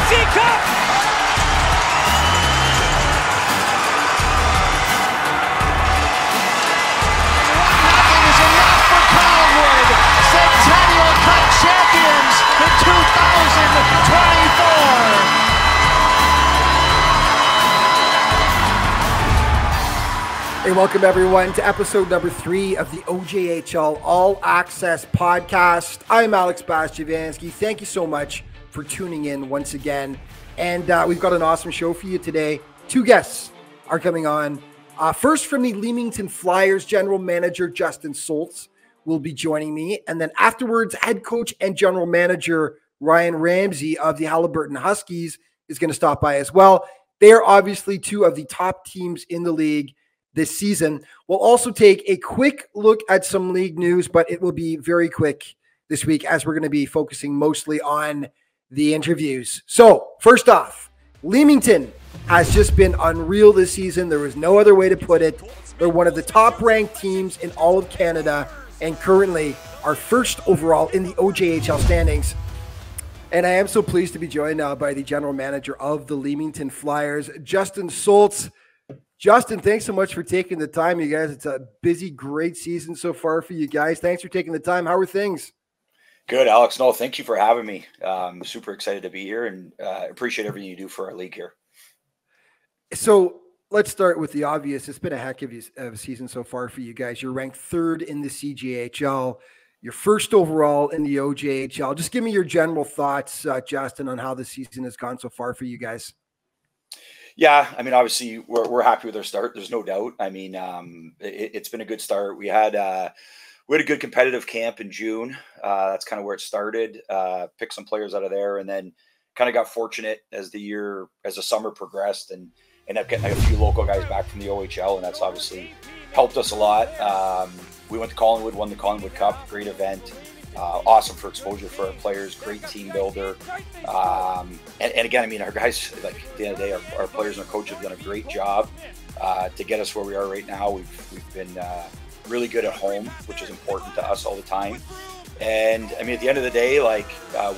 BC Cup! Nothing is enough for Collingwood. Centennial Cup champions in 2024. Hey, welcome everyone to episode number 3 of the OJHL All Access Podcast. I'm Alex Bastiavansky. Thank you so much for tuning in once again. And we've got an awesome show for you today. 2 guests are coming on. First, from the Leamington Flyers, General Manager Justin Solcz will be joining me. And then afterwards, head coach and general manager Ryan Ramsay of the Haliburton Huskies is going to stop by as well. They are obviously 2 of the top teams in the league this season. We'll also take a quick look at some league news, but it will be very quick this week as we're going to be focusing mostly on the interviews. So first off, Leamington has just been unreal this season. There is no other way to put it. They're one of the top ranked teams in all of Canada and currently are first overall in the OJHL standings. And I am so pleased to be joined now by the general manager of the Leamington Flyers, Justin Solcz. Justin, thanks so much for taking the time, you guys. It's a busy, great season so far for you guys. Thanks for taking the time. How are things? Good, Alex. No, thank you for having me. I'm super excited to be here and appreciate everything you do for our league here. So let's start with the obvious. It's been a heck of a season so far for you guys. You're ranked 3rd in the CJHL. You're first overall in the OJHL. Just give me your general thoughts, Justin, on how the season has gone so far for you guys. Yeah, I mean, obviously, we're happy with our start. There's no doubt. I mean, it's been a good start. We had a good competitive camp in June. That's kind of where it started. Picked some players out of there, and then kind of got fortunate as the summer progressed, and ended up getting a few local guys back from the OHL, and that's obviously helped us a lot. We went to Collingwood, won the Collingwood Cup, great event. Awesome for exposure for our players, great team builder. And again, I mean, our guys, like at the end of the day, our players and our coaches have done a great job to get us where we are right now. We've been really good at home, which is important to us all the time. And I mean, at the end of the day, like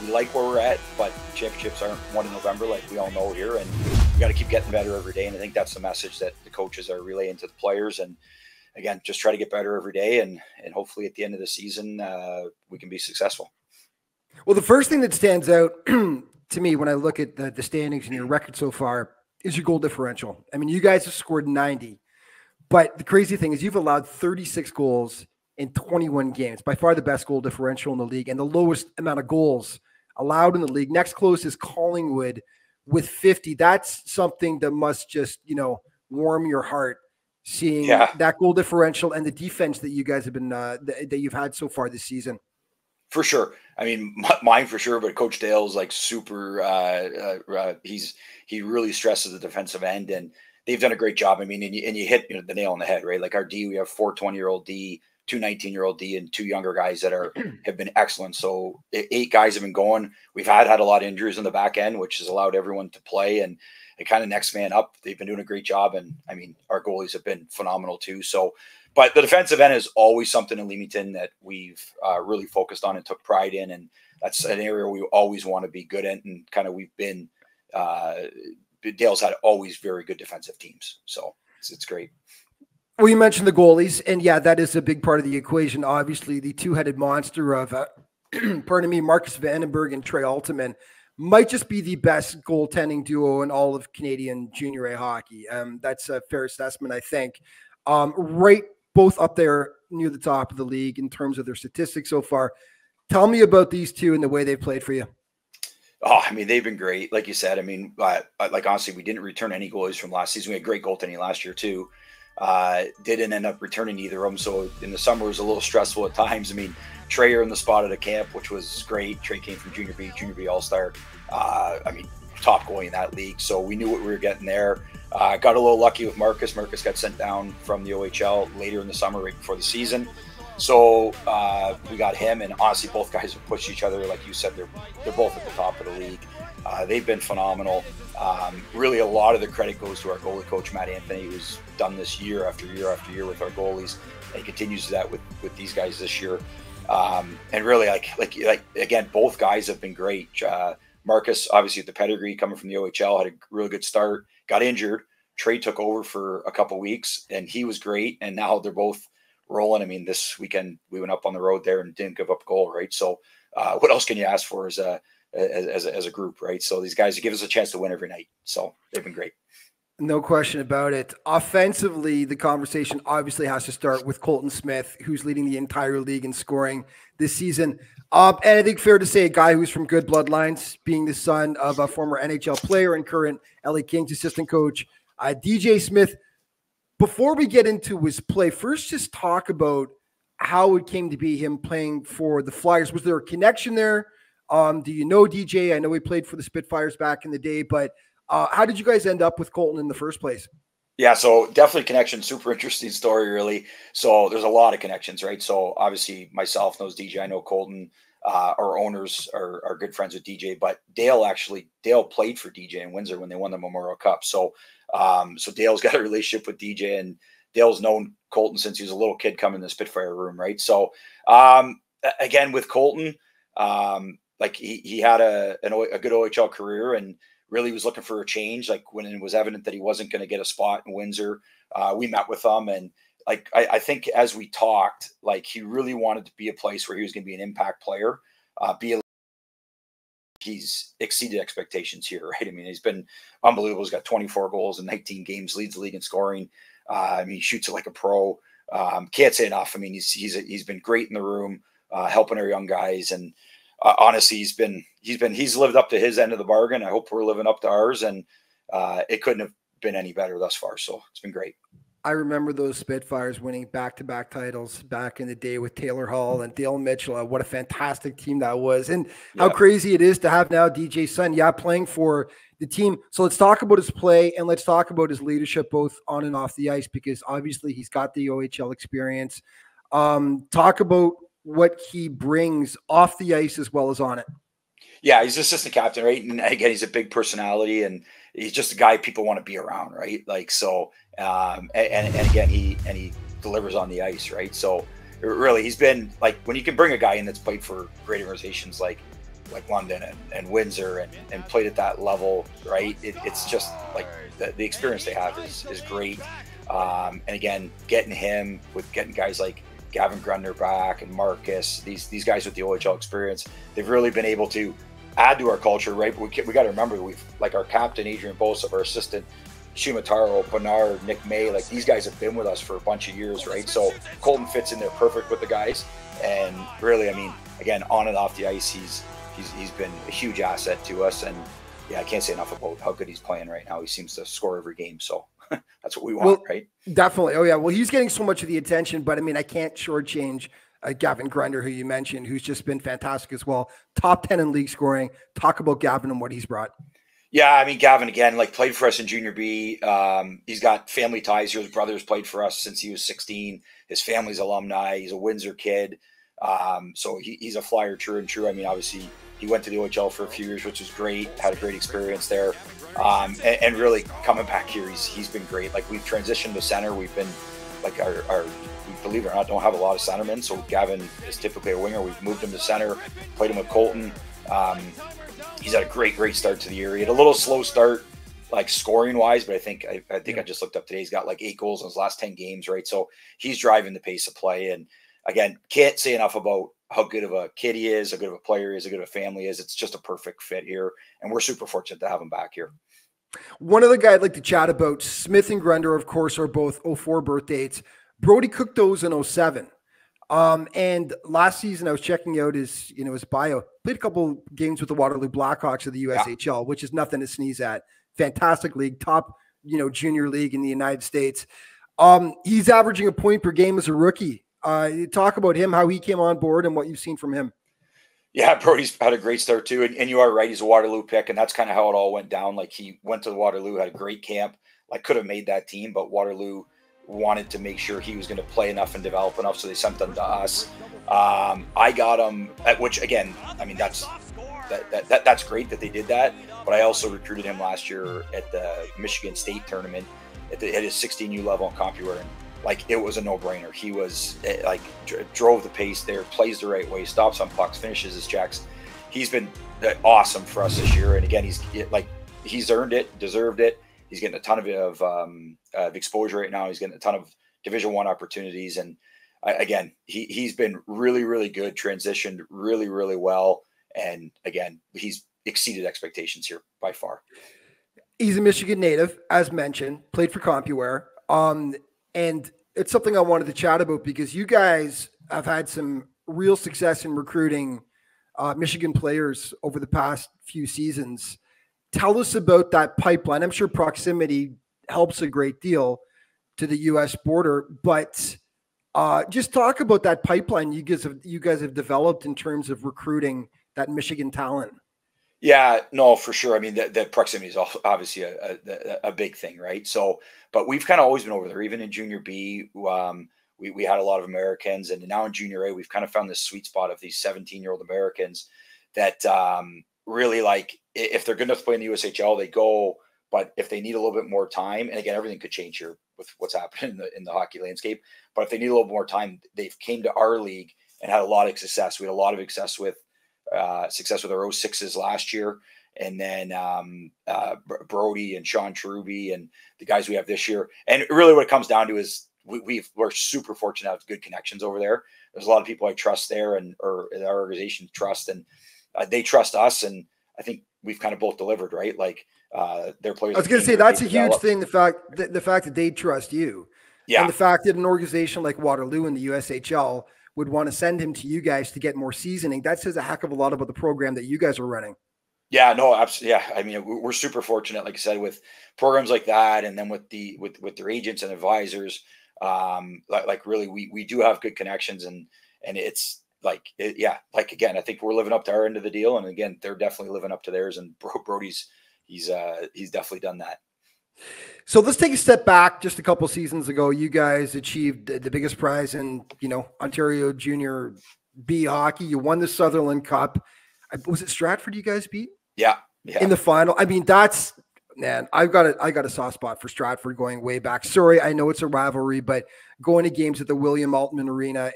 we like where we're at, but championships aren't won in November, like we all know here. And we got to keep getting better every day. And I think that's the message that the coaches are relaying to the players. And again, just try to get better every day, and hopefully at the end of the season, we can be successful. Well, the first thing that stands out to me when I look at the standings and your record so far is your goal differential. I mean, you guys have scored 90, but the crazy thing is you've allowed 36 goals in 21 games, by far the best goal differential in the league and the lowest amount of goals allowed in the league. Next closest is Collingwood with 50. That's something that must just, warm your heart. Seeing that goal differential and the defense that you guys have been that you've had so far this season. For sure. I mean, mine for sure, but Coach Dale's like super. He really stresses the defensive end, and they've done a great job. I mean, and you hit the nail on the head, right? Like our D, we have 4 20-year-old D, 2 19-year-old D, and 2 younger guys that have been excellent. So 8 guys have been going. We've had a lot of injuries in the back end, which has allowed everyone to play and kind of next man up. They've been doing a great job. And I mean, our goalies have been phenomenal too. So, but the defensive end is always something in Leamington that we've really focused on and took pride in. And that's an area we always want to be good in. And kind of, we've been, Dale's had always very good defensive teams. So it's great. Well, you mentioned the goalies, and yeah, that is a big part of the equation. Obviously, the 2-headed monster of, Marcus Vandenberg and Trey Altman might just be the best goaltending duo in all of Canadian junior A hockey. That's a fair assessment, I think. Right, both up there near the top of the league in terms of their statistics so far. Tell me about these 2 and the way they've played for you. Oh, I mean, they've been great. Like you said, I mean, like honestly, we didn't return any goalies from last season. We had great goaltending last year too. Didn't end up returning either of them. So in the summer it was a little stressful at times. I mean, Trey in the spot at a camp, which was great. Trey came from Junior B All-Star. I mean, top goalie in that league. So we knew what we were getting there. Got a little lucky with Marcus. Marcus got sent down from the OHL later in the summer, right before the season. So we got him, and honestly, both guys have pushed each other. Like you said, they're both at the top of the league. They've been phenomenal. Really, a lot of the credit goes to our goalie coach, Matt Anthony, who's done this year after year after year with our goalies, and he continues that with these guys this year. And really, like again, both guys have been great. Marcus, obviously the pedigree coming from the OHL, had a really good start, got injured. Trey took over for a couple weeks and he was great. And now they're both rolling. I mean, this weekend we went up on the road there and didn't give up a goal, right? So what else can you ask for as a group, right? So these guys give us a chance to win every night. So they've been great. No question about it. Offensively, the conversation obviously has to start with Colton Smith, who's leading the entire league in scoring this season. And I think fair to say a guy who's from good bloodlines, being the son of a former NHL player and current LA Kings assistant coach, DJ Smith. Before we get into his play, first just talk about how it came to be him playing for the Flyers. Was there a connection there? Do you know DJ? I know he played for the Spitfires back in the day, but how did you guys end up with Colton in the first place? Yeah, so definitely connection. Super interesting story, really. So there's a lot of connections, right? So obviously myself knows DJ. I know Colton. Our owners are good friends with DJ, but Dale played for DJ in Windsor when they won the Memorial Cup. So Dale's got a relationship with DJ, and Dale's known Colton since he was a little kid coming in the Spitfire room, right? So again, with Colton, like he had a good OHL career and really was looking for a change. Like when it was evident that he wasn't going to get a spot in Windsor, we met with him, and like I think as we talked, like he really wanted to be a place where he was going to be an impact player. He's exceeded expectations here, right? I mean, he's been unbelievable. He's got 24 goals in 19 games, leads the league in scoring. I mean, he shoots it like a pro. Can't say enough. I mean, he's been great in the room, helping our young guys, and honestly, he's lived up to his end of the bargain. I hope we're living up to ours, and it couldn't have been any better thus far. So it's been great. I remember those Spitfires winning back-to-back titles back in the day with Taylor Hall and Dale Mitchell. What a fantastic team that was. And how crazy it is to have now DJ's son, playing for the team. So let's talk about his play and let's talk about his leadership both on and off the ice, because obviously he's got the OHL experience. Talk about what he brings off the ice as well as on it. Yeah, he's assistant captain, right? And again, he's a big personality, and he's just a guy people want to be around, right? Like, so, and again, he delivers on the ice, right? So really, he's been like, when you can bring a guy in that's played for great organizations like London and Windsor and played at that level, right? It's just like the experience they have is great. And again, getting guys like Gavin Grunder back and Marcus, these guys with the OHL experience, they've really been able to add to our culture, right? But we got to remember, we've like our captain Adrian Bosov, our assistant Shimataro, Bernard, Nick May, like these guys have been with us for a bunch of years, right? So Colton fits in there perfect with the guys, and really, I mean, again, on and off the ice, he's been a huge asset to us, and yeah, I can't say enough about how good he's playing right now. He seems to score every game, so that's what we want, right? Definitely. Oh yeah. Well, he's getting so much of the attention, but I mean, I can't shortchange Gavin Grunder, who you mentioned, who's just been fantastic as well. Top 10 in league scoring. Talk about Gavin and what he's brought. Yeah, I mean, Gavin, again, like played for us in junior B. He's got family ties here. His brother's played for us since he was 16. His family's alumni. He's a Windsor kid. So he's a Flyer true and true. I mean, obviously, he went to the OHL for a few years, which was great. Had a great experience there. And really coming back here, he's been great. Like we've transitioned to center. We've been like believe it or not, don't have a lot of centermen. So Gavin is typically a winger. We've moved him to center, played him with Colton. He's had a great start to the year. He had a little slow start, like scoring wise, but I think I just looked up today. He's got like 8 goals in his last 10 games, right? So he's driving the pace of play. And again, can't say enough about how good of a kid he is, how good of a player he is, how good of a family he is. It's just a perfect fit here, and we're super fortunate to have him back here. One other guy I'd like to chat about, Smith and Grunder, of course, are both 04 birth dates. Brody cooked those in 07. And last season, I was checking out his bio. Played a couple games with the Waterloo Blackhawks of the USHL, which is nothing to sneeze at. Fantastic league, top, junior league in the United States. He's averaging a point per game as a rookie. Talk about him, how he came on board and what you've seen from him. Yeah, Brody's had a great start too. And you are right, he's a Waterloo pick, and that's kind of how it all went down. Like he went to the Waterloo, had a great camp, like could have made that team, but Waterloo wanted to make sure he was going to play enough and develop enough, so they sent them to us. I got him, which again, I mean, that's great that they did that, but I also recruited him last year at the Michigan State tournament at his 16U level in CompuWare, and like it was a no-brainer. He was like drove the pace there, plays the right way, stops on pucks, finishes his checks. he's been awesome for us this year. And again, he's earned it, deserved it. He's getting a ton of exposure right now. He's getting a ton of Division I opportunities. And again, he's been really, really good, transitioned really, really well. And again, he's exceeded expectations here by far. He's a Michigan native, as mentioned, played for CompuWare. And it's something I wanted to chat about because you guys have had some real success in recruiting Michigan players over the past few seasons. Tell us about that pipeline. I'm sure proximity helps a great deal to the U.S. border, but just talk about that pipeline you guys have developed in terms of recruiting that Michigan talent. Yeah, no, for sure. I mean, the proximity is obviously a big thing, right? So, but we've kind of always been over there. Even in junior B, we had a lot of Americans, and now in junior A, we've kind of found this sweet spot of these 17-year-old Americans that really, like, if they're good enough to play in the USHL, they go. But if they need a little bit more time, and again, everything could change here with what's happening in the hockey landscape. But if they need a little more time, they've came to our league and had a lot of success. We had a lot of success with our 06s last year, and then Brody and Sean Cherubi and the guys we have this year. And really, what it comes down to is we're super fortunate to have good connections over there. There's a lot of people I trust there, or our organization trust, and they trust us. And I think we've kind of both delivered, right? Like their players. I was going to say that's a huge thing. The fact that they trust you, and the fact that an organization like Waterloo in the USHL would want to send him to you guys to get more seasoning. That says a heck of a lot about the program that you guys are running. Yeah, no, absolutely. Yeah. I mean, we're super fortunate, like I said, with programs like that. And then with their agents and advisors, like really, we do have good connections, and it's like, again, I think we're living up to our end of the deal. And again, they're definitely living up to theirs. And Brody's, he's definitely done that. So let's take a step back. Just a couple seasons ago, you guys achieved the biggest prize in, Ontario Junior B hockey. You won the Sutherland Cup. Was it Stratford you guys beat? Yeah. In the final. I mean, I got a soft spot for Stratford going way back. Sorry, I know it's a rivalry, but going to games at the William Altman Arena,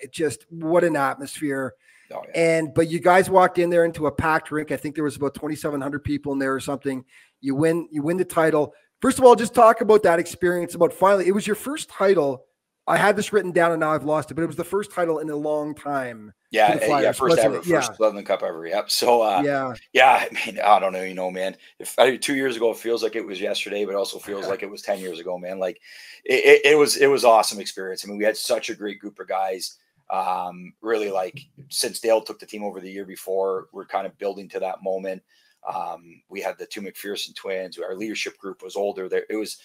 what an atmosphere. Oh, yeah. But you guys walked in there into a packed rink. I think there was about 2,700 people in there or something. You win the title. First of all, just talk about that experience. About finally, it was your first title. I had this written down and now I've lost it, but it was the first title in a long time. Yeah, first Sutherland Cup ever. Yep. So I mean, I don't know, man. If 2 years ago, it feels like it was yesterday, but it also feels like it was 10 years ago, man. Like it was awesome experience. I mean, we had such a great group of guys. Really, like, since Dale took the team over the year before, we're kind of building to that moment. We had the two McPherson twins. Our leadership group was older. It was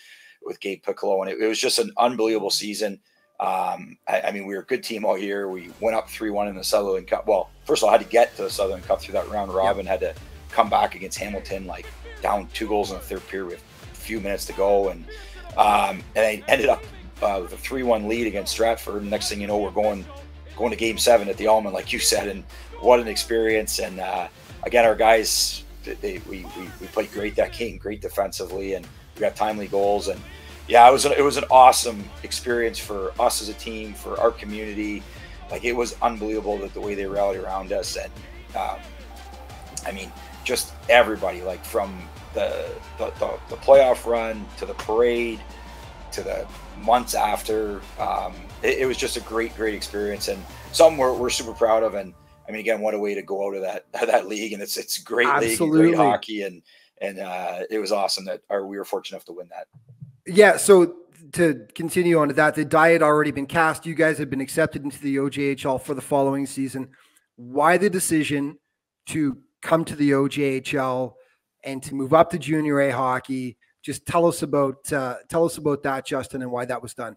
with Gabe Piccolo, and it was just an unbelievable season. I mean, we were a good team all year. We went up 3-1 in the Sutherland Cup. Well, first of all, I had to get to the Sutherland Cup through that round robin. Had to come back against Hamilton, like down 2 goals in the third period with a few minutes to go, and I ended up with a 3-1 lead against Stratford. And next thing you know, we're going to Game 7 at the Allman, like you said, and what an experience. And again, our guys, we played great that game, great defensively, and we got timely goals. And yeah, it was an awesome experience for us as a team, for our community. Like, it was unbelievable that the way they rallied around us. And I mean, just everybody, like from the playoff run to the parade to the months after, it was just a great experience, and something we're super proud of. And I mean, again, what a way to go out of that league, and it's a great league, and great hockey, and it was awesome that we were fortunate enough to win that. Yeah. So to continue on to that, the die had already been cast. You guys had been accepted into the OJHL for the following season. Why the decision to come to the OJHL and to move up to Junior A hockey? Just tell us about that, Justin, and why that was done.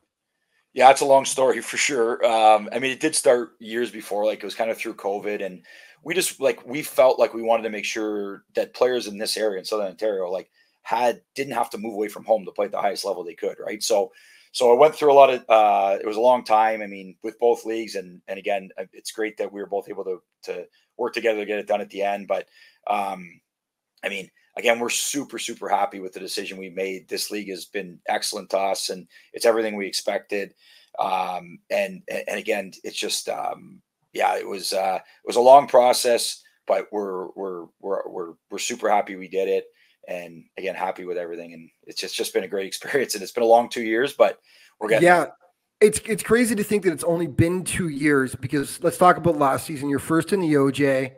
Yeah, it's a long story for sure. I mean, it did start years before. Like, it was kind of through COVID, and we felt like we wanted to make sure that players in this area in Southern Ontario, like, didn't have to move away from home to play at the highest level they could, right? So I went through a lot of. It was a long time. I mean, with both leagues, and again, it's great that we were both able to work together to get it done at the end. But I mean, again, we're super happy with the decision we made. This league has been excellent to us, and it's everything we expected. And again, it's just it was a long process. but we're super happy we did it. And again, happy with everything. And it's just been a great experience, and it's been a long 2 years, but we're getting there. It's crazy to think that it's only been 2 years, because let's talk about last season. You're first in the OJ.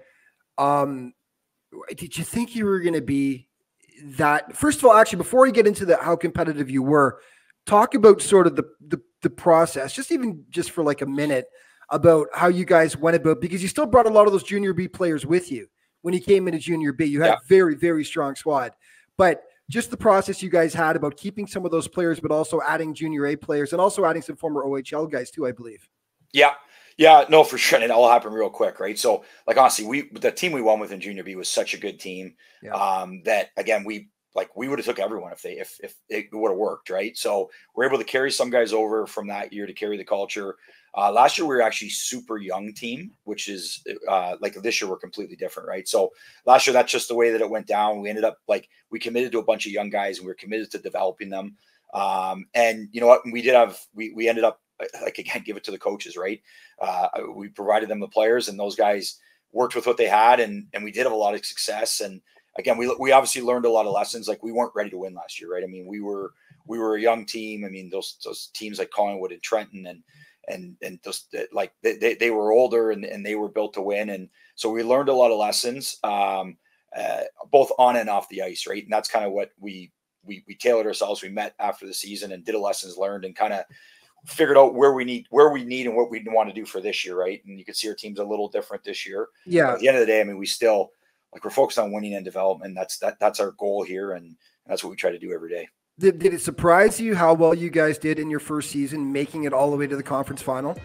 Did you think you were going to be that? First of all, actually, before you get into how competitive you were, talk about sort of the process, just for like a minute, about how you guys went about, because you still brought a lot of those junior B players with you when you came into junior B. You had a very, very strong squad, but just the process you guys had about keeping some of those players, but also adding junior A players and also adding some former OHL guys too, I believe. Yeah, no, for sure. And it all happened real quick, right? So, like, honestly, the team we won with in junior B was such a good team that, again, we would have took everyone if it would have worked, right? So we're able to carry some guys over from that year to carry the culture. Last year we were actually super young team, which is this year we're completely different, right? So last year, that's just the way that it went down. We ended up we committed to a bunch of young guys, and we were committed to developing them. And you know what? We ended up again, give it to the coaches, right? We provided them the players, and those guys worked with what they had, and we did have a lot of success. And again, we obviously learned a lot of lessons. Like, we weren't ready to win last year, right? I mean, we were a young team. I mean, those teams like Collingwood and Trenton and those, they were older, and they were built to win. And so we learned a lot of lessons, both on and off the ice, right? And that's kind of what we tailored ourselves. We met after the season and did a lessons learned, and kind of figured out where we need and what we want to do for this year, right? And you can see our team's a little different this year. Yeah. But at the end of the day, I mean, we still we're focused on winning and development. That's our goal here, and that's what we try to do every day. Did it surprise you how well you guys did in your first season, making it all the way to the conference final?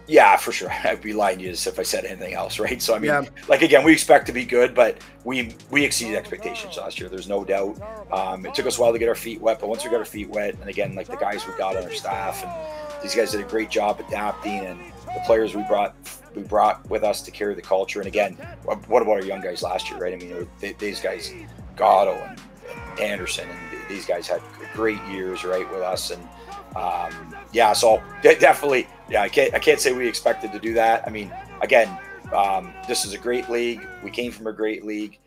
Yeah, for sure. I'd be lying to you if I said anything else, right? So, I mean, again, we expect to be good, but we exceeded expectations last year. There's no doubt. It took us a while to get our feet wet, but once we got our feet wet, and again, the guys we got on our staff, and these guys did a great job adapting, and the players we brought with us to carry the culture. And again, what about our young guys last year, right? I mean, these guys, Gatto and Anderson, and these guys had great years, right, with us. And so definitely, I can't say we expected to do that. I mean, again, this is a great league. We came from a great league.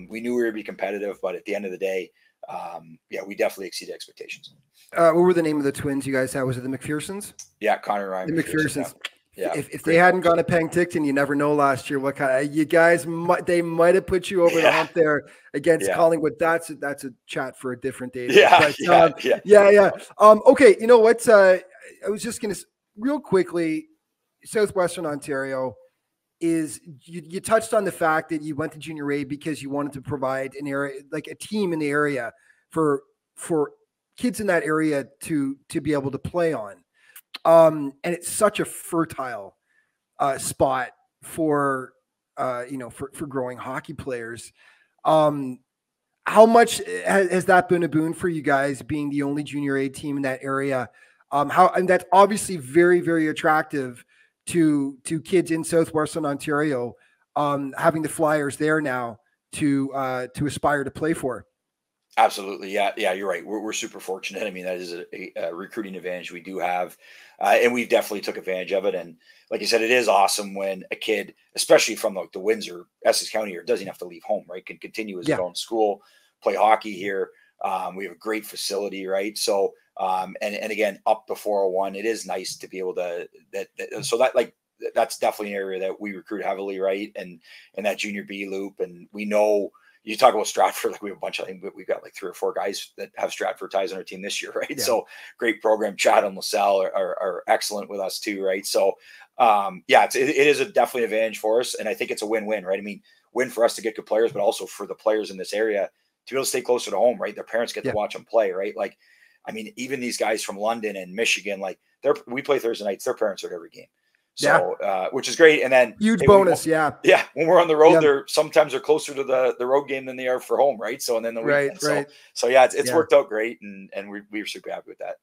We knew we were going to be competitive, but at the end of the day, we definitely exceeded expectations. What were the name of the twins you guys had? Was it the McPhersons? Yeah, Connor and Ryan. The McPhersons. Yeah. If they hadn't gone to Penticton, you never know last year what kind of, you guys they might have put you over the hump there against Collingwood. That's a chat for a different day. Okay, you know what? I was just gonna real quickly, Southwestern Ontario is you touched on the fact that you went to junior A because you wanted to provide an area, like a team in the area for kids in that area to be able to play on. And it's such a fertile spot for growing hockey players. How much has that been a boon for you guys, being the only junior A team in that area? And that's obviously very, very attractive to kids in Southwestern Ontario, having the Flyers there now to aspire to play for. Absolutely. Yeah, you're right. We're super fortunate. I mean, that is a recruiting advantage we do have. And we definitely took advantage of it. And like you said, it is awesome when a kid, especially from the Windsor, Essex County area, doesn't have to leave home, right? Can continue his own school, play hockey here. We have a great facility, right? So, and again, up to 401, it is nice to be able to, that's definitely an area that we recruit heavily, right? And that junior B loop. And we know, you talk about Stratford, we have a bunch of, I think we've got 3 or 4 guys that have Stratford ties on our team this year, right? Yeah. So great program. Chad and LaSalle are excellent with us too, right? So it is definitely an advantage for us, and I think it's a win-win, right? I mean, win for us to get good players, but also for the players in this area to be able to stay closer to home, right? Their parents get to watch them play, right? I mean, even these guys from London and Michigan, we play Thursday nights, their parents are at every game. So, which is great. And then huge bonus. When we're on the road, they're closer to the road game than they are for home. Right. So, and then the weekend. Right. So it's worked out great. And we're super happy with that.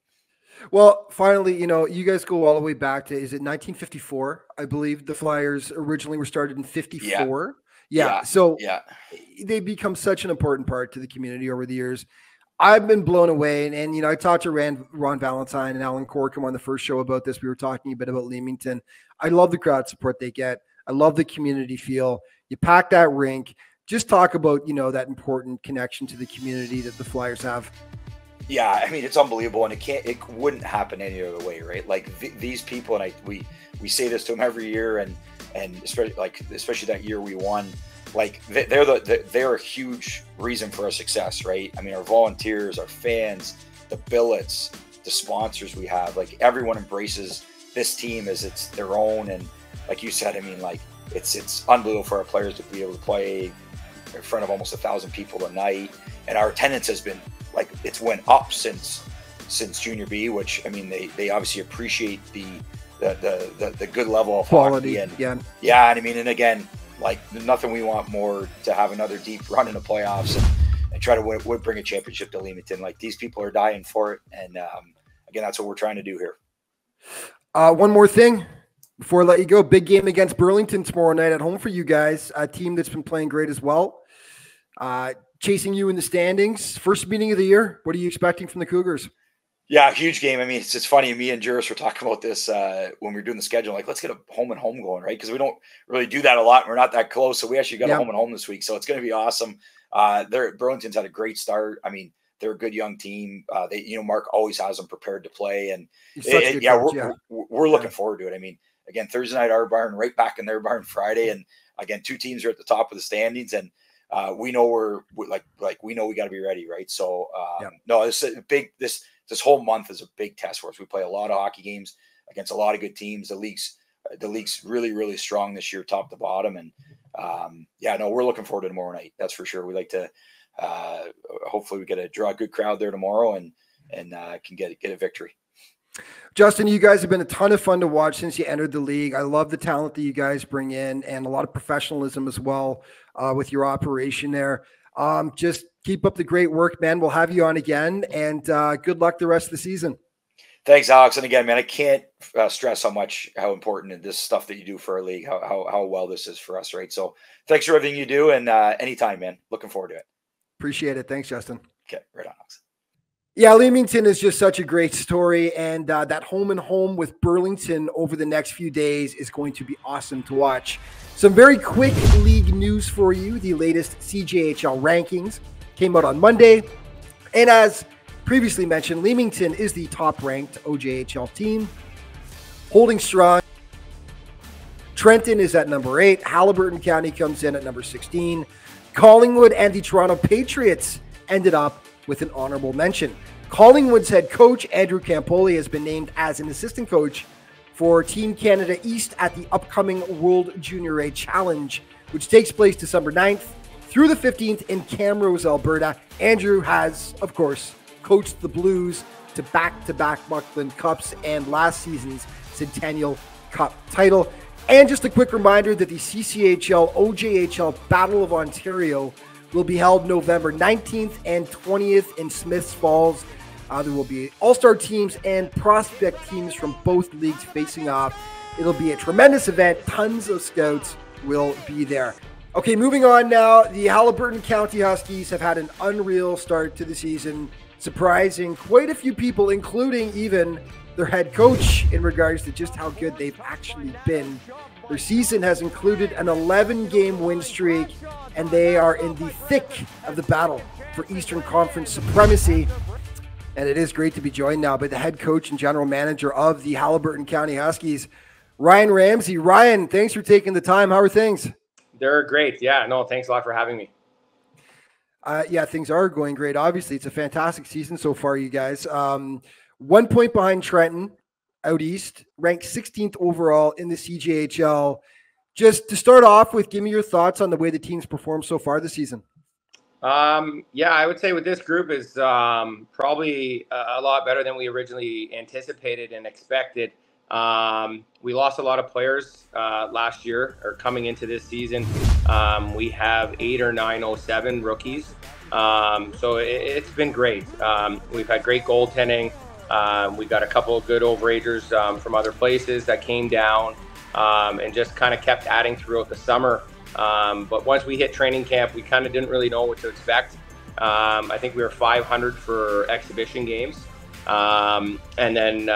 Well, finally, you guys go all the way back to, is it 1954? I believe the Flyers originally were started in 54. So they become such an important part to the community over the years. I've been blown away. And I talked to Ron Valentine and Alan Corkum on the first show about this. We were talking a bit about Leamington. I love the crowd support they get. I love the community feel. You pack that rink. Just talk about, that important connection to the community that the Flyers have. Yeah, I mean, it's unbelievable, and it wouldn't happen any other way, right? Like these people, and we say this to them every year, and especially that year we won. Like they're a huge reason for our success, right? I mean, our volunteers, our fans, the billets, the sponsors we have, like everyone embraces this team as it's their own. And like you said, I mean, like it's unbelievable for our players to be able to play in front of almost 1,000 people a night, and our attendance has been like it's went up since Junior B, which I mean they obviously appreciate the good level of quality. Hockey, and and I mean, and again, like nothing we want more to have another deep run in the playoffs and try to bring a championship to Leamington. Like these people are dying for it, and again, that's what we're trying to do here. One more thing before I let you go. Big game against Burlington tomorrow night at home for you guys. A team that's been playing great as well. Chasing you in the standings. First meeting of the year. What are you expecting from the Cougars? Yeah, huge game. I mean, it's funny. Me and Juris were talking about this when we were doing the schedule. Like, let's get a home and home going, right? Because we don't really do that a lot. We're not that close. So we actually got a home and home this week. So it's going to be awesome. Burlington's had a great start. I mean, they're a good young team. Mark always has them prepared to play. And we're looking forward to it. I mean, again, Thursday night, our barn, right back in their barn Friday. And again, two teams are at the top of the standings. And we know we know we got to be ready, right? So this whole month is a big test for us. We play a lot of hockey games against a lot of good teams. The league's really, really strong this year, top to bottom. And we're looking forward to tomorrow night. That's for sure. We like to hopefully we get to draw a good crowd there tomorrow and can get a victory. Justin, you guys have been a ton of fun to watch since you entered the league. I love the talent that you guys bring in and a lot of professionalism as well with your operation there. Just keep up the great work, man. We'll have you on again, and good luck the rest of the season. Thanks, Alex. And again, man, I can't stress how important this stuff that you do for our league, how well this is for us, right? So thanks for everything you do, and anytime, man. Looking forward to it. Appreciate it. Thanks, Justin. Okay, right on, Alex. Yeah, Leamington is just such a great story, and that home and home with Burlington over the next few days is going to be awesome to watch. Some very quick league news for you. The latest CJHL rankings came out on Monday, and as previously mentioned, Leamington is the top-ranked OJHL team, holding strong. Trenton is at number 8. Haliburton County comes in at number 16. Collingwood and the Toronto Patriots ended up with an honorable mention. Collingwood's head coach, Andrew Campoli, has been named as an assistant coach for Team Canada East at the upcoming World Junior A Challenge, which takes place December 9th through the 15th in Camrose, Alberta. Andrew has, of course, coached the Blues to back-to-back Buckland Cups and last season's Centennial Cup title. And just a quick reminder that the CCHL OJHL Battle of Ontario will be held November 19th and 20th in Smiths Falls. There will be all-star teams and prospect teams from both leagues facing off. It'll be a tremendous event. Tons of scouts will be there. Okay, moving on now. The Haliburton County Huskies have had an unreal start to the season, surprising quite a few people, including even their head coach, in regards to just how good they've actually been. Their season has included an 11-game win streak, and they are in the thick of the battle for Eastern Conference supremacy. And it is great to be joined now by the head coach and general manager of the Haliburton County Huskies, Ryan Ramsay. Ryan, thanks for taking the time. How are things? They're great. Yeah, no, thanks a lot for having me. Things are going great. Obviously, it's a fantastic season so far, you guys. 1 point behind Trenton out east, ranked 16th overall in the CJHL. Just to start off with, give me your thoughts on the way the team's performed so far this season. I would say with this group is probably a lot better than we originally anticipated and expected. We lost a lot of players last year or coming into this season. We have 8 or 9 07 rookies. So it's been great. We've had great goaltending. We got a couple of good overagers from other places that came down and just kind of kept adding throughout the summer. But once we hit training camp, we kind of didn't really know what to expect. I think we were 500 for exhibition games. And then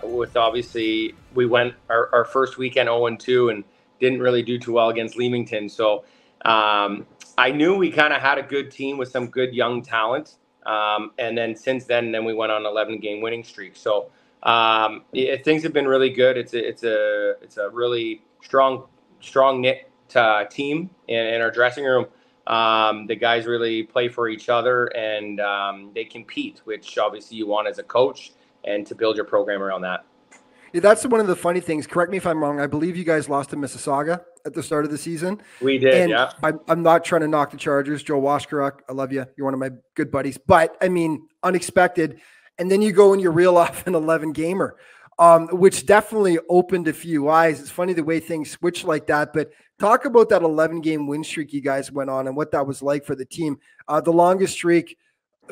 with obviously we went our first weekend 0-2 and didn't really do too well against Leamington. So I knew we kind of had a good team with some good young talent. And then since then we went on 11-game winning streak. So things have been really good. It's a really strong knit team in our dressing room. The guys really play for each other, and they compete, which obviously you want as a coach, and to build your program around that. Yeah, that's one of the funny things. Correct me if I'm wrong. I believe you guys lost to Mississauga at the start of the season. We did, and yeah. I'm not trying to knock the Chargers. Joe Washkarak, I love you. You're one of my good buddies. But, I mean, unexpected. And then you go and you reel off an 11-gamer, which definitely opened a few eyes. It's funny the way things switch like that. But talk about that 11-game win streak you guys went on and what that was like for the team. The longest streak,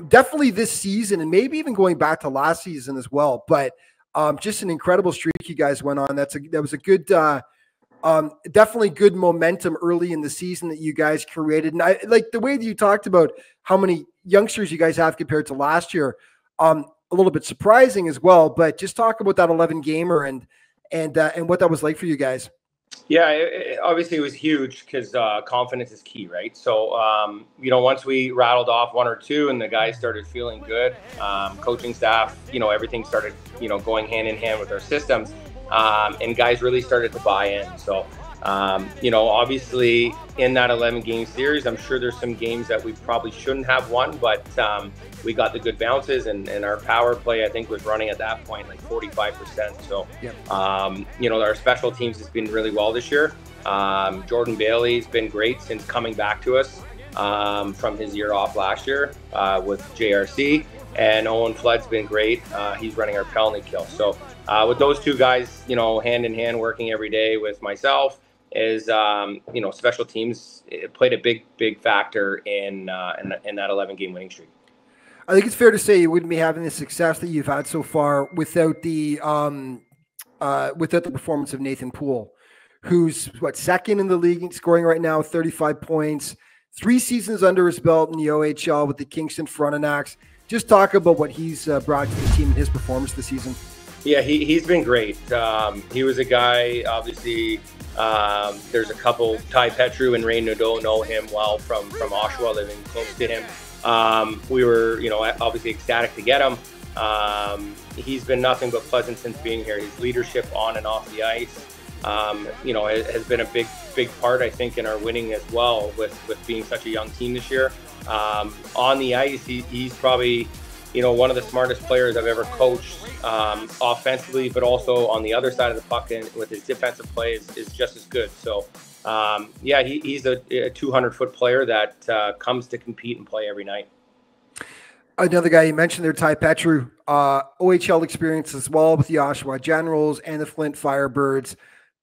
definitely this season, and maybe even going back to last season as well. But just an incredible streak you guys went on. That was a good, definitely good momentum early in the season that you guys created. And I like the way that you talked about how many youngsters you guys have compared to last year. A little bit surprising as well, but just talk about that 11-gamer and what that was like for you guys. Yeah, obviously it was huge because confidence is key, right? So, once we rattled off one or two and the guys started feeling good, coaching staff, everything started, going hand in hand with our systems, and guys really started to buy in. So, obviously in that 11-game series, I'm sure there's some games that we probably shouldn't have won, but we got the good bounces, and our power play, I think, was running at that point like 45%. So, yep. Our special teams has been really well this year. Jordan Bailey's been great since coming back to us from his year off last year with JRC, and Owen Flood's been great. He's running our penalty kill. So with those two guys, hand in hand, working every day with myself, is special teams played a big factor in that 11-game winning streak. I think it's fair to say you wouldn't be having the success that you've had so far without the performance of Nathan Poole, who's second in the league scoring right now, 35 points, 3 seasons under his belt in the OHL with the Kingston Frontenacs. Just talk about what he's brought to the team and his performance this season. Yeah, he's been great. He was a guy, obviously, there's a couple, Ty Petru and Ray Nadeau know him well from Oshawa, living close to him. We were, obviously ecstatic to get him. He's been nothing but pleasant since being here. His leadership on and off the ice, has been a big part, I think, in our winning as well with being such a young team this year. On the ice, he's probably, one of the smartest players I've ever coached, offensively, but also on the other side of the puck, and with his defensive play is just as good. So, he's a 200-foot player that comes to compete and play every night. Another guy you mentioned there, Ty Petru, OHL experience as well with the Oshawa Generals and the Flint Firebirds.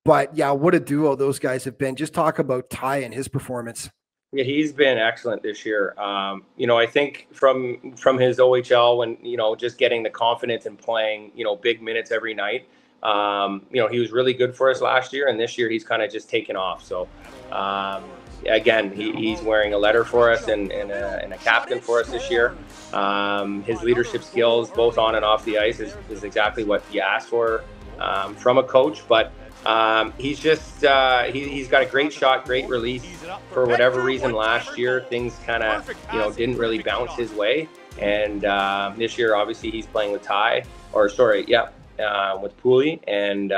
But yeah, what a duo those guys have been. Just talk about Ty and his performance. Yeah, he's been excellent this year. I think from his OHL, when, just getting the confidence and playing, big minutes every night, he was really good for us last year, and this year he's kind of just taken off. So, again, he's wearing a letter for us and a captain for us this year. His leadership skills, both on and off the ice, is exactly what you ask for from a coach. But he's just he's got a great shot, great release. For whatever reason, last year things kind of didn't really bounce his way, and this year obviously he's playing with with Pooley, and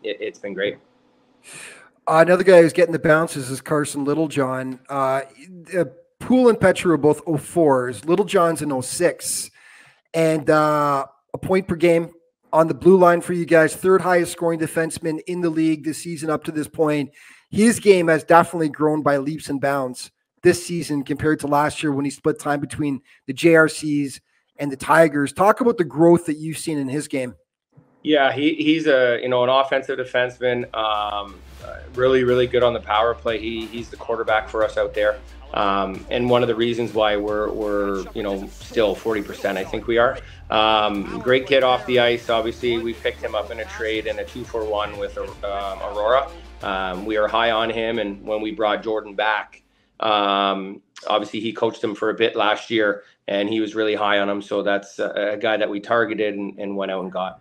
it's been great. Another guy who's getting the bounces is Carson Littlejohn. Poole and Petru are both 04s. Littlejohn's an 06, and a point per game on the blue line for you guys. 3rd highest scoring defenseman in the league this season up to this point. His game has definitely grown by leaps and bounds this season compared to last year when he split time between the JRCs and the Tigers. Talk about the growth that you've seen in his game. Yeah, he's an offensive defenseman. Really good on the power play. He's the quarterback for us out there. And one of the reasons why we're still 40%, I think we are. Great kid off the ice. Obviously, we picked him up in a trade in a 2-for-1 with Aurora. We are high on him, and when we brought Jordan back, obviously he coached him for a bit last year, and he was really high on him. So that's a guy that we targeted and went out and got.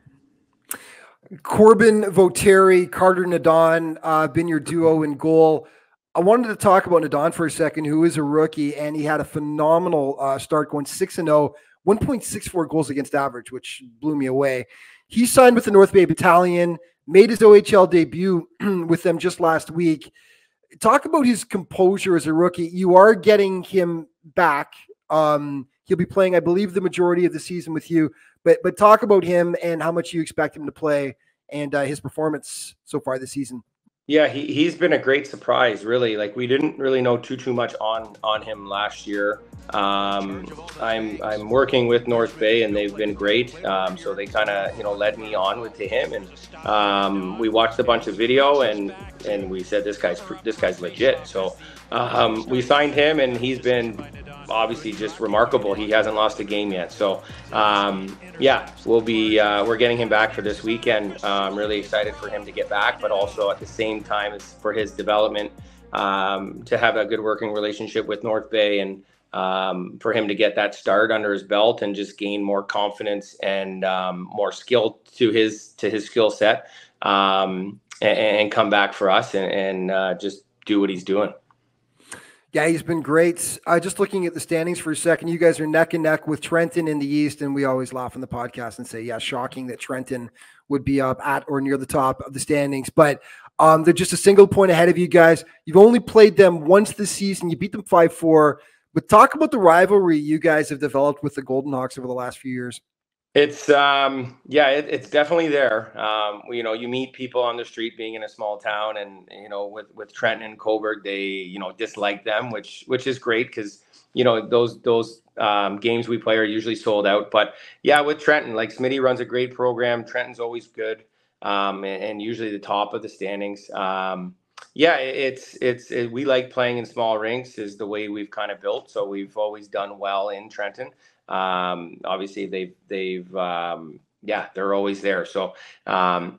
Corbin Voteri, Carter Nadon, been your duo in goal. I wanted to talk about Nadon for a second, who is a rookie, and he had a phenomenal start, going 6-0, 1.64 goals against average, which blew me away. He signed with the North Bay Battalion, made his OHL debut with them just last week. Talk about his composure as a rookie. You are getting him back. He'll be playing, I believe, the majority of the season with you. But talk about him and how much you expect him to play and his performance so far this season. Yeah, he's been a great surprise, really. Like, we didn't really know too much on him last year. I'm working with North Bay, and they've been great. So they kind of led me on to him, and we watched a bunch of video, and we said this guy's legit. So we signed him, and he's been obviously just remarkable. He hasn't lost a game yet. So yeah, we're getting him back for this weekend. I'm really excited for him to get back, but also at the same time as for his development, to have a good working relationship with North Bay, and for him to get that start under his belt and just gain more confidence and more skill to his skill set, and come back for us and just do what he's doing. Yeah, he's been great. Just looking at the standings for a second, you guys are neck and neck with Trenton in the East, and we always laugh on the podcast and say, yeah, shocking that Trenton would be up at or near the top of the standings. But they're just a single point ahead of you guys. You've only played them once this season. You beat them 5-4. But talk about the rivalry you guys have developed with the Golden Hawks over the last few years. It's it's definitely there. You meet people on the street, being in a small town, and with Trenton and Coburg, they dislike them, which is great, because those games we play are usually sold out. But yeah, with Trenton, like, Smitty runs a great program. Trenton's always good, and usually the top of the standings. Yeah, we like playing in small rinks, is the way we've kind of built. So we've always done well in Trenton. Obviously they're always there. So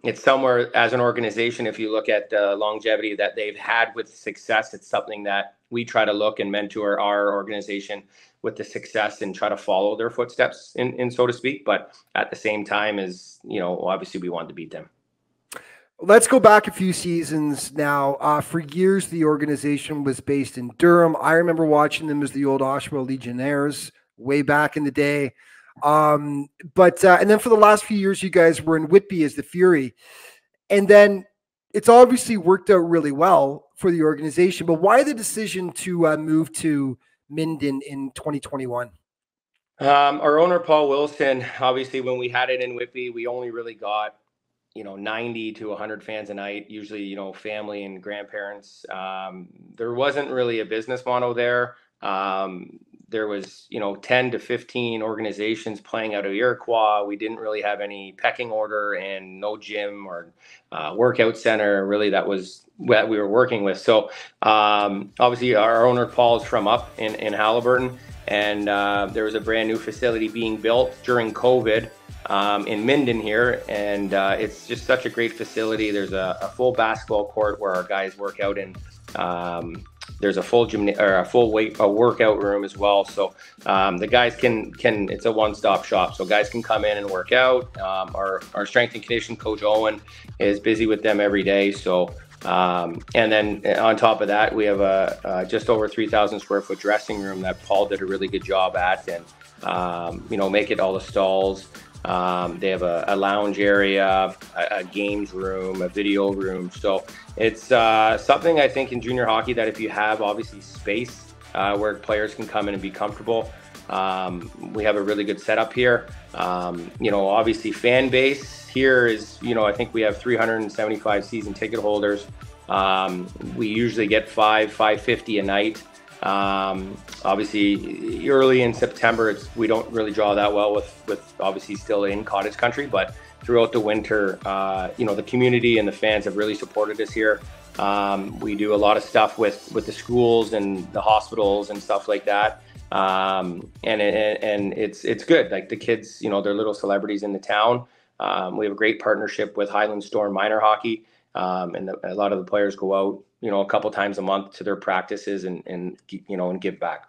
it's somewhere, as an organization, if you look at the longevity that they've had with success, it's something that we try to look and mentor our organization with the success and try to follow their footsteps in so to speak. But at the same time, as obviously we want to beat them. Let's go back a few seasons now. For years, the organization was based in Durham. I remember watching them as the old Oshawa Legionnaires way back in the day. And then for the last few years, you guys were in Whitby as the Fury. And then it's obviously worked out really well for the organization. But why the decision to move to Minden in 2021? Our owner, Paul Wilson, obviously when we had it in Whitby, we only really got 90 to 100 fans a night, usually, family and grandparents. There wasn't really a business model there. There was, 10 to 15 organizations playing out of Iroquois. We didn't really have any pecking order, and no gym or workout center, really, that was what we were working with. So obviously our owner, Paul, is from up in Haliburton, and there was a brand new facility being built during COVID in Minden here, and it's just such a great facility. There's a full basketball court where our guys work out in. There's a full workout room as well. So the guys can it's a one-stop shop. So guys can come in and work out. Our strength and conditioning coach Owen is busy with them every day. So and then on top of that, we have a just over 3,000 square foot dressing room that Paul did a really good job at, and make it all the stalls. They have a lounge area, a games room, a video room. So it's something, I think, in junior hockey, that if you have obviously space where players can come in and be comfortable, we have a really good setup here. Obviously fan base here is, I think we have 375 season ticket holders. We usually get 550 a night. Obviously early in September, we don't really draw that well with obviously still in cottage country, but throughout the winter, the community and the fans have really supported us here. We do a lot of stuff with the schools and the hospitals and stuff like that. And it's good. Like, the kids, they're little celebrities in the town. We have a great partnership with Highland Storm Minor Hockey. And a lot of the players go out, a couple times a month to their practices and give back.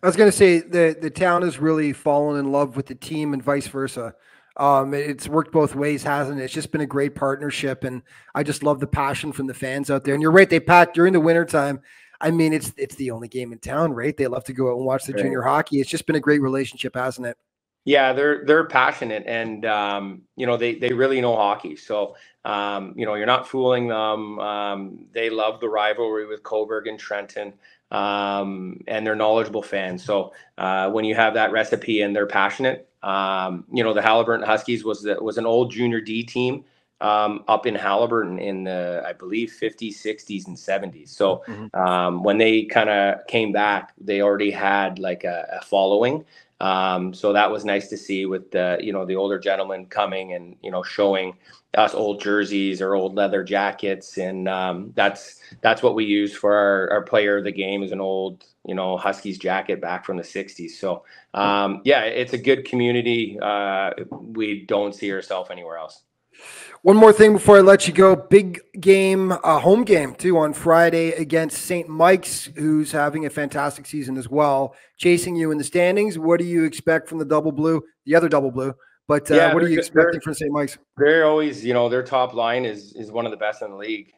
I was going to say the town has really fallen in love with the team and vice versa. It's worked both ways, hasn't it? It's just been a great partnership, and I just love the passion from the fans out there. And you're right, they pack during the wintertime. I mean, it's the only game in town, right? They love to go out and watch the junior hockey. It's just been a great relationship, hasn't it? Yeah, they're passionate, and they really know hockey. So you're not fooling them. They love the rivalry with Cobourg and Trenton, and they're knowledgeable fans. So when you have that recipe and they're passionate, the Haliburton Huskies was an old junior D team up in Haliburton in the, I believe, 50s, 60s, and 70s. So when they kind of came back, they already had like a following. So that was nice to see with the older gentlemen coming and, showing us old jerseys or old leather jackets. And that's what we use for our player of the game, is an old, Huskies jacket back from the 60s. So, it's a good community. We don't see ourselves anywhere else. One more thing before I let you go. Big game, home game too on Friday against St. Mike's, who's having a fantastic season as well, chasing you in the standings. What do you expect from the other double blue? But what are you expecting from St. Mike's? They're always, their top line is one of the best in the league.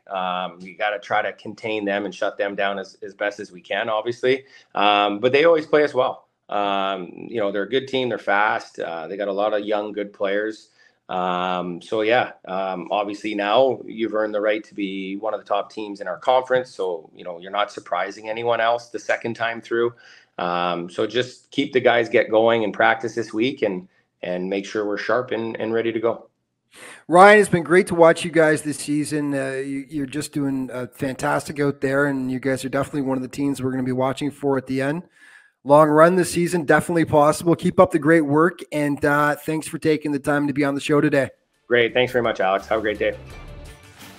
We got to try to contain them and shut them down as best as we can, obviously. But they always play us well. They're a good team. They're fast. They got a lot of young, good players. Obviously now you've earned the right to be one of the top teams in our conference. So, you're not surprising anyone else the second time through. So just keep the guys get going and practice this week and make sure we're sharp and ready to go. Ryan, it's been great to watch you guys this season. You're just doing fantastic out there, and you guys are definitely one of the teams we're going to be watching for at the end. Long run this season, definitely possible. Keep up the great work, and thanks for taking the time to be on the show today. Great. Thanks very much, Alex. Have a great day.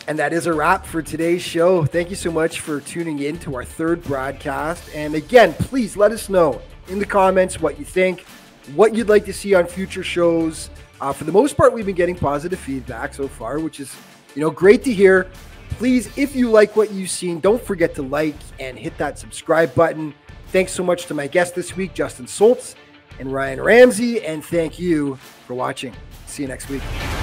And that is a wrap for today's show. Thank you so much for tuning in to our third broadcast. And again, please let us know in the comments what you think, what you'd like to see on future shows. For the most part, we've been getting positive feedback so far, which is, great to hear. Please, if you like what you've seen, don't forget to like and hit that subscribe button. Thanks so much to my guest this week, Justin Solcz and Ryan Ramsay, and thank you for watching. See you next week.